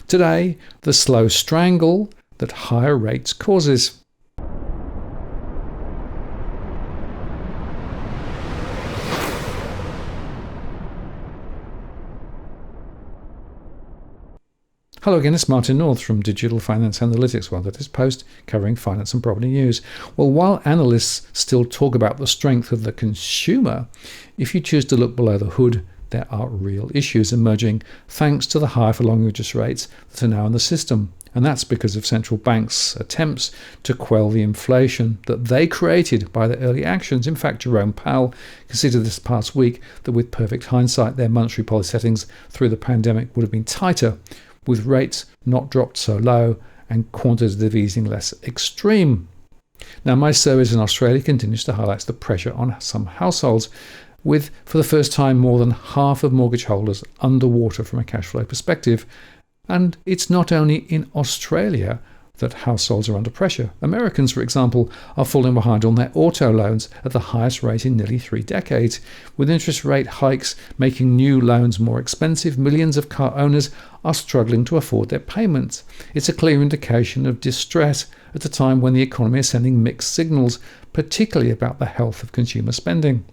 Today, the slow strangle that higher rates causes. Hello again, it's Martin North from Digital Finance Analytics, one that is post covering finance and property news. Well, while analysts still talk about the strength of the consumer, if you choose to look below the hood, there are real issues emerging thanks to the higher for longer interest rates that are now in the system. And that's because of central banks' attempts to quell the inflation that they created by their early actions. In fact, Jerome Powell conceded this past week that with perfect hindsight, their monetary policy settings through the pandemic would have been tighter, with rates not dropped so low and quantitative easing less extreme. Now, my service in Australia continues to highlight the pressure on some households, with, for the first time, more than half of mortgage holders underwater from a cash flow perspective. And it's not only in Australia that households are under pressure. Americans, for example, are falling behind on their auto loans at the highest rate in nearly 3 decades. With interest rate hikes making new loans more expensive, millions of car owners are struggling to afford their payments. It's a clear indication of distress at a time when the economy is sending mixed signals, particularly about the health of consumer spending.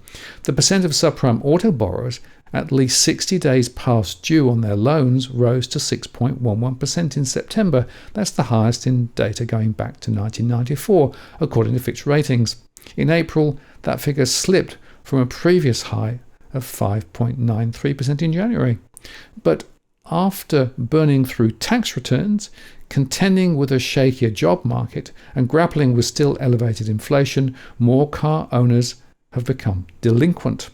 The percent of subprime auto borrowers at least 60 days past due on their loans rose to 6.11% in September. That's the highest in data going back to 1994, according to Fitch Ratings. In April, that figure slipped from a previous high of 5.93% in January. But after burning through tax returns, contending with a shakier job market, and grappling with still elevated inflation, more car owners have become delinquent.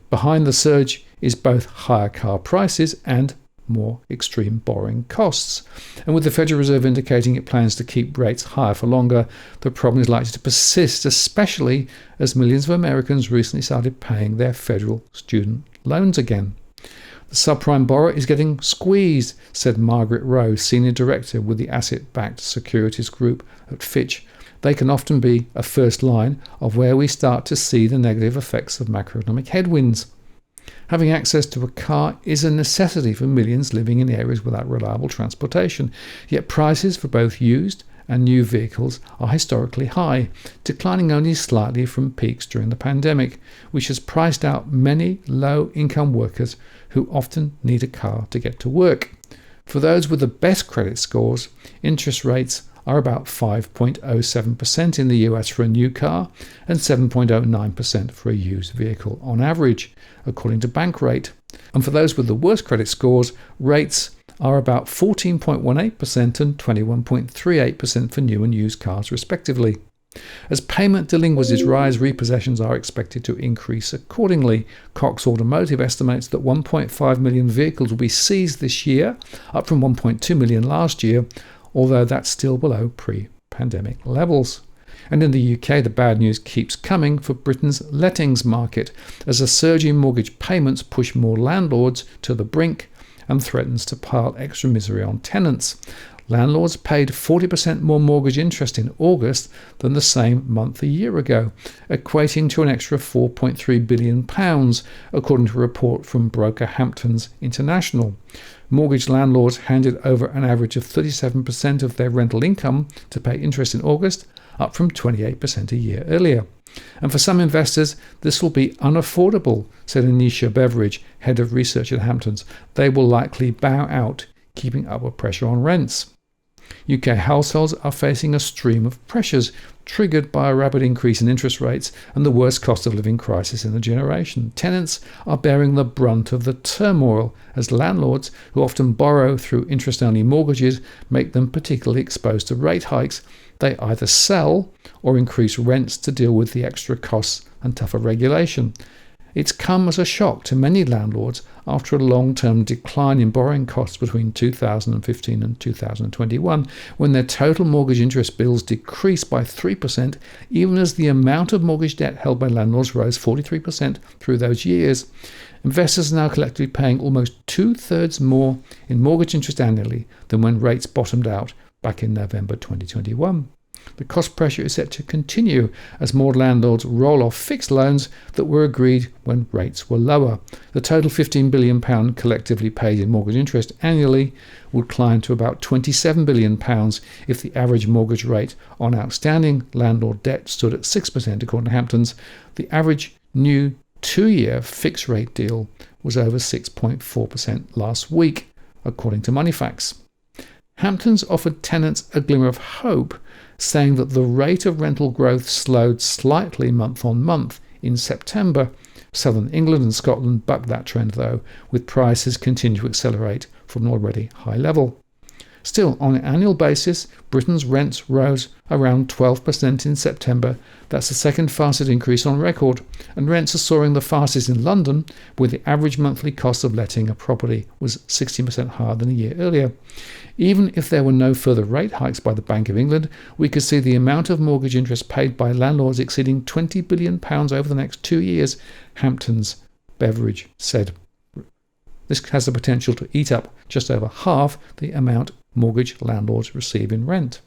Behind the surge is both higher car prices and more extreme borrowing costs. And with the Federal Reserve indicating it plans to keep rates higher for longer, the problem is likely to persist, especially as millions of Americans recently started paying their federal student loans again. The subprime borrower is getting squeezed, said Margaret Rowe, Senior Director with the Asset-Backed Securities Group at Fitch. They can often be a first line of where we start to see the negative effects of macroeconomic headwinds. Having access to a car is a necessity for millions living in areas without reliable transportation, yet prices for both used and new vehicles are historically high, declining only slightly from peaks during the pandemic, which has priced out many low-income workers who often need a car to get to work. For those with the best credit scores, interest rates are about 5.07% in the US for a new car and 7.09% for a used vehicle on average, according to Bankrate. And for those with the worst credit scores, rates are about 14.18% and 21.38% for new and used cars, respectively. As payment delinquencies rise, repossessions are expected to increase accordingly. Cox Automotive estimates that 1.5 million vehicles will be seized this year, up from 1.2 million last year, although that's still below pre-pandemic levels. And in the UK, the bad news keeps coming for Britain's lettings market, as a surge in mortgage payments push more landlords to the brink and threatens to pile extra misery on tenants. Landlords paid 40% more mortgage interest in August than the same month a year ago, equating to an extra £4.3 billion, according to a report from broker Hamptons International. Mortgage landlords handed over an average of 37% of their rental income to pay interest in August, up from 28% a year earlier. And for some investors, this will be unaffordable, said Anisha Beveridge, head of research at Hamptons. They will likely bow out, keeping upward pressure on rents. UK households are facing a stream of pressures triggered by a rapid increase in interest rates and the worst cost of living crisis in a generation. Tenants are bearing the brunt of the turmoil as landlords, who often borrow through interest-only mortgages, make them particularly exposed to rate hikes. They either sell or increase rents to deal with the extra costs and tougher regulation. It's come as a shock to many landlords after a long-term decline in borrowing costs between 2015 and 2021, when their total mortgage interest bills decreased by 3%, even as the amount of mortgage debt held by landlords rose 43% through those years. Investors are now collectively paying almost 2/3 more in mortgage interest annually than when rates bottomed out back in November 2021. The cost pressure is set to continue as more landlords roll off fixed loans that were agreed when rates were lower. The total £15 billion collectively paid in mortgage interest annually would climb to about £27 billion if the average mortgage rate on outstanding landlord debt stood at 6%, according to Hamptons. The average new 2-year fixed rate deal was over 6.4% last week, according to Moneyfacts. Hamptons offered tenants a glimmer of hope, saying that the rate of rental growth slowed slightly month on month in September. Southern England and Scotland bucked that trend, though, with prices continuing to accelerate from an already high level. Still, on an annual basis, Britain's rents rose around 12% in September. That's the second fastest increase on record, and rents are soaring the fastest in London, where the average monthly cost of letting a property was 16% higher than a year earlier. Even if there were no further rate hikes by the Bank of England, we could see the amount of mortgage interest paid by landlords exceeding £20 billion over the next 2 years, Hamptons Beveridge said. This has the potential to eat up just over half the amount mortgage landlords receive in rent.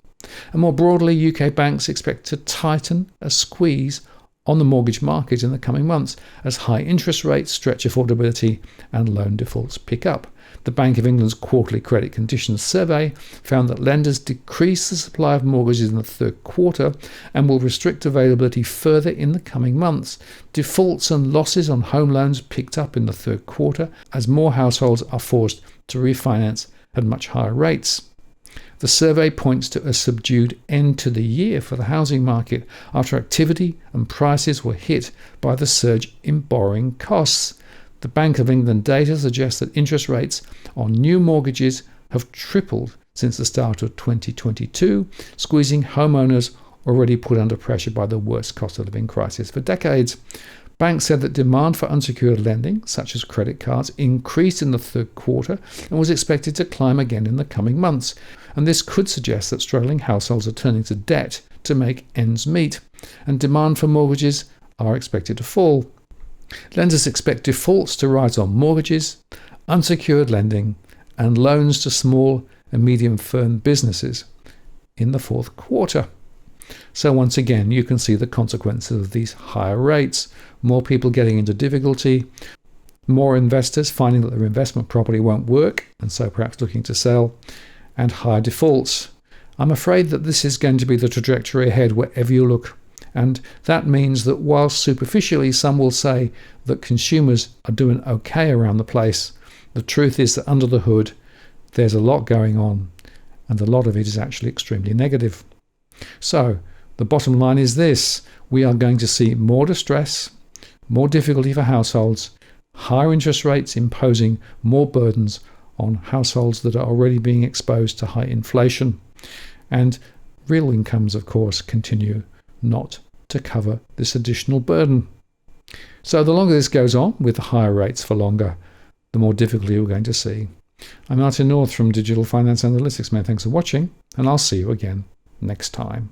And more broadly, UK banks expect to tighten a squeeze on the mortgage market in the coming months as high interest rates stretch affordability and loan defaults pick up. The Bank of England's quarterly credit conditions survey found that lenders decreased the supply of mortgages in the third quarter and will restrict availability further in the coming months. Defaults and losses on home loans picked up in the third quarter as more households are forced to refinance at much higher rates. The survey points to a subdued end to the year for the housing market after activity and prices were hit by the surge in borrowing costs. The Bank of England data suggests that interest rates on new mortgages have tripled since the start of 2022, squeezing homeowners already put under pressure by the worst cost of living crisis for decades. Banks said that demand for unsecured lending, such as credit cards, increased in the third quarter and was expected to climb again in the coming months. And this could suggest that struggling households are turning to debt to make ends meet, and demand for mortgages are expected to fall. Lenders expect defaults to rise on mortgages, unsecured lending, and loans to small and medium-firm businesses in the fourth quarter. So once again, you can see the consequences of these higher rates. More people getting into difficulty, more investors finding that their investment property won't work and so perhaps looking to sell, and higher defaults. I'm afraid that this is going to be the trajectory ahead wherever you look. And that means that while superficially some will say that consumers are doing okay around the place, the truth is that under the hood there's a lot going on, and a lot of it is actually extremely negative. So the bottom line is this: we are going to see more distress, more difficulty for households, higher interest rates imposing more burdens on households that are already being exposed to high inflation, and real incomes, of course, continue not to cover this additional burden. So the longer this goes on, with the higher rates for longer, the more difficulty we're going to see. I'm Martin North from Digital Finance Analytics. Many thanks for watching, and I'll see you again next time.